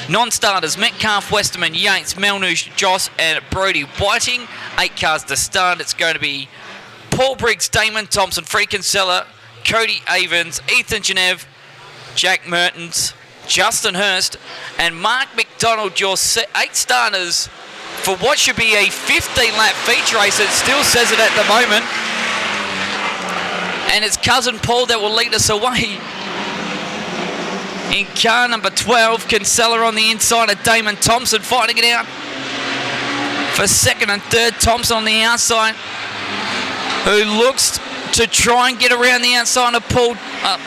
Non-starters, Metcalf, Westerman, Yates, Melnouche, Joss and Brody Whiting. 8 cars to start. It's going to be Paul Briggs, Damon Thompson, Free Kinsella, Cody Avens, Ethan Genev, Jack Mertens, Justin Hurst and Mark McDonald, your 8 starters for what should be a 15-lap feature race. It still says it at the moment. And it's cousin Paul that will lead us away. In car number 12, Kinsella on the inside of Damon Thompson fighting it out. For second and third, Thompson on the outside, who looks to try and get around the outside of Paul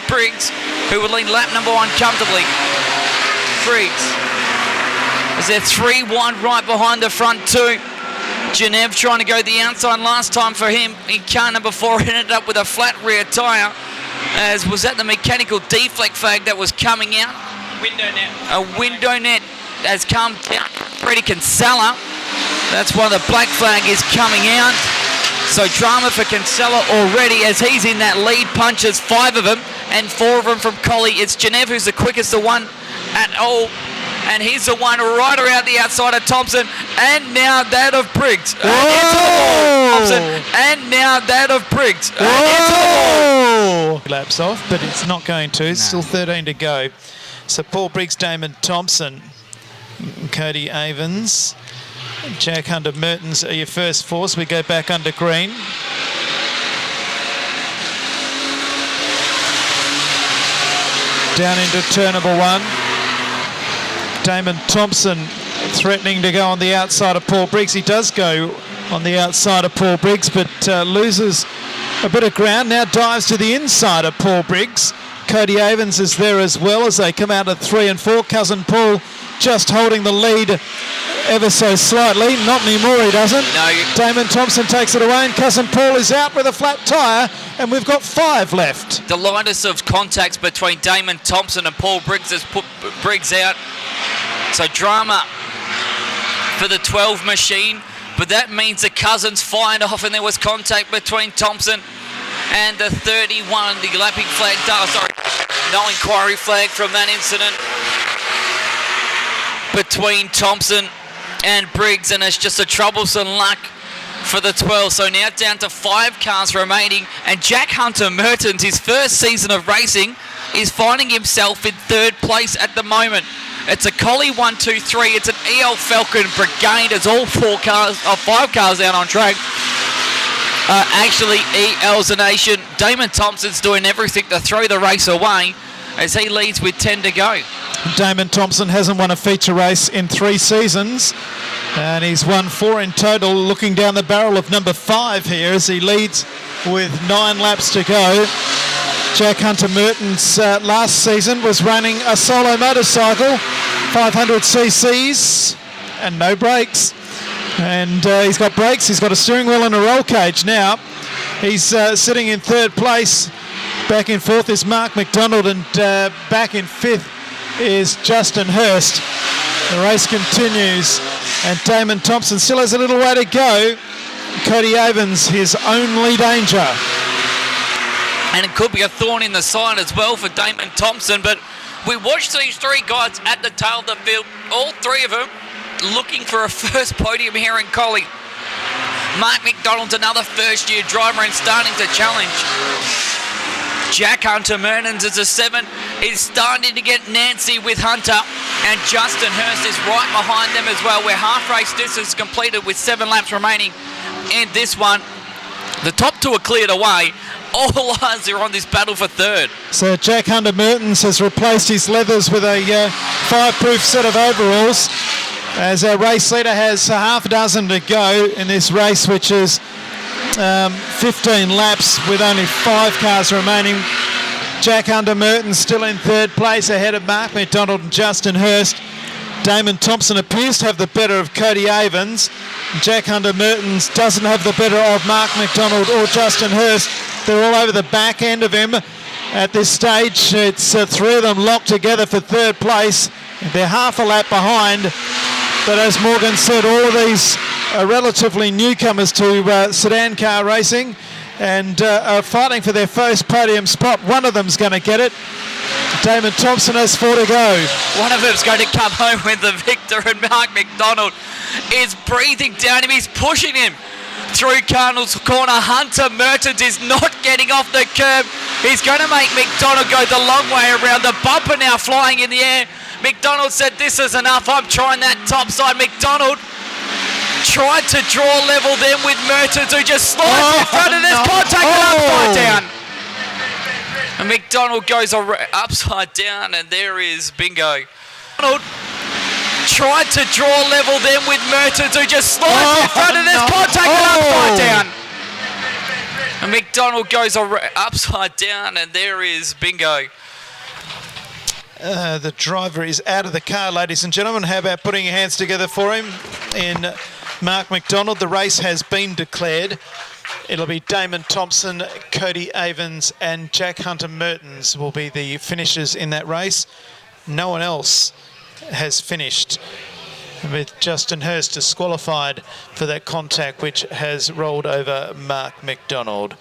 Briggs, who will lead lap number 1 comfortably. Briggs is there 3 wide right behind the front 2. Genev trying to go the outside last time for him. In car number 4 ended up with a flat rear tyre, as was that the mechanical deflect flag that was coming out. Window net. A window net has come down. Freddie Kinsella. That's why the black flag is coming out. So drama for Kinsella already as he's in that lead. Punches 5 of them and 4 of them from Collie. It's Genev who's the quickest, the one at all. And he's the one right around the outside of Thompson. And now that of Briggs. Thompson. And now that of Briggs. Laps off, but it's not going to. Still 13 to go. So Paul Briggs, Damon Thompson, Cody Avens, Jack Hunter Mertens are your first 4. So we go back under green. Down into turn number 1. Damon Thompson threatening to go on the outside of Paul Briggs. He does go on the outside of Paul Briggs, but loses a bit of ground. Now dives to the inside of Paul Briggs. Cody Avens is there as well as they come out of 3 and 4. Cousin Paul just holding the lead ever so slightly. Not anymore, he doesn't. No. Damon Thompson takes it away and Cousin Paul is out with a flat tyre and we've got 5 left. The lightest of contacts between Damon Thompson and Paul Briggs has put Briggs out. So drama for the 12 machine, but that means the cousins fired off and there was contact between Thompson and the 31. The lapping flag, no inquiry flag from that incident between Thompson and Briggs, and it's just a troublesome luck for the 12. So now down to 5 cars remaining, and Jack Hunter Mertens, his first season of racing, is finding himself in 3rd place at the moment. It's a Collie 1, 2, 3. It's an EL Falcon Brigade. It's all 5 cars out on track. Actually, EL's a nation. Damon Thompson's doing everything to throw the race away as he leads with 10 to go. Damon Thompson hasn't won a feature race in 3 seasons, and he's won 4 in total, looking down the barrel of number 5 here as he leads with 9 laps to go. Jack Hunter Mertens last season was running a solo motorcycle, 500 cc's and no brakes. And he's got brakes, he's got a steering wheel and a roll cage now. He's sitting in 3rd place. Back in 4th is Mark McDonald, and back in 5th is Justin Hurst. The race continues and Damon Thompson still has a little way to go. Cody Avens, his only danger. And it could be a thorn in the side as well for Damon Thompson, but we watched these 3 guys at the tail of the field, all 3 of them looking for a first podium here in Collie. Mark McDonald's another first-year driver and starting to challenge. Jack Hunter Mertens is a 7, is starting to get Nancy with Hunter, and Justin Hurst is right behind them as well. We're half-race distance completed with 7 laps remaining in this one. The top 2 are cleared away. All eyes are on this battle for 3rd. So Jack Hunter Mertens has replaced his leathers with a fireproof set of overalls, as our race leader has half a dozen to go in this race, which is 15 laps with only 5 cars remaining. Jack Hunter Mertens still in 3rd place ahead of Mark McDonald and Justin Hurst. Damon Thompson appears to have the better of Cody Avens. Jack Hunter Mertens doesn't have the better of Mark McDonald or Justin Hurst. They're all over the back end of him at this stage. It's 3 of them locked together for 3rd place. They're half a lap behind. But as Morgan said, all of these are relatively newcomers to sedan car racing and are fighting for their first podium spot. One of them's going to get it. Damon Thompson has 4 to go. One of them's going to come home with the victor, and Mark McDonald is breathing down him. He's pushing him through Cardinals corner. Hunter Mertens is not getting off the curb. He's going to make McDonald go the long way around. The bumper now flying in the air. McDonald said, this is enough. I'm trying that top side. McDonald tried to draw level then with Mertens, who just slides in front of this contact and upside down. And McDonald goes upside down, and there is bingo. McDonald tried to draw level then with Mertens, who just slides in front of this contact and upside down. And McDonald goes upside down, and there is bingo. The driver is out of the car, ladies and gentlemen. How about putting your hands together for him in Mark McDonald? The race has been declared. It'll be Damon Thompson, Cody Avens and Jack Hunter Mertens will be the finishers in that race. No one else has finished, with Justin Hurst disqualified for that contact which has rolled over Mark McDonald.